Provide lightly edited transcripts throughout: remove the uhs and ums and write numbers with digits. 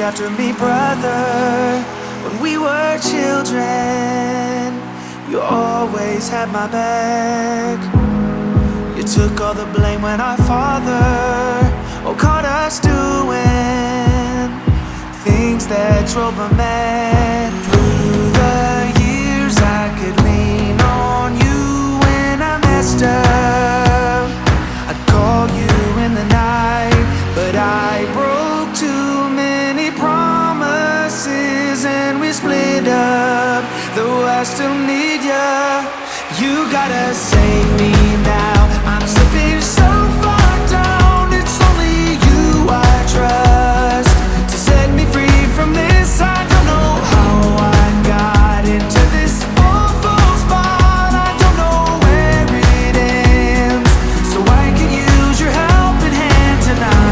after me, brother. When we were children, you always had my back. You took all the blame when our father caught us doing things that drove him mad. Through the years I could lean on you when I messed up. I'd call you in the night, but I broke too many promises and we split up. Though I still need ya, you gotta save me now. I'm slipping so far down, it's only you I trust to set me free from this. I don't know how I got into this awful spot. I don't know where it ends, so I can use your helping hand tonight.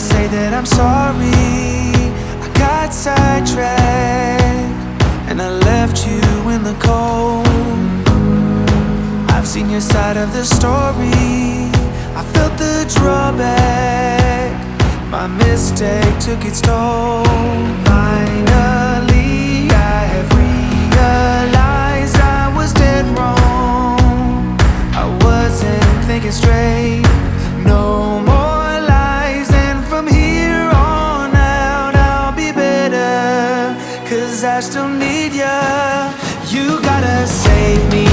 Say that I'm sorry, I got sidetracked and I left you in the cold. I've seen your side of the story, I felt the drawback. My mistake took its toll. Finally I have realized I was dead wrong. I wasn't thinking straight. No more I still need ya. You gotta save me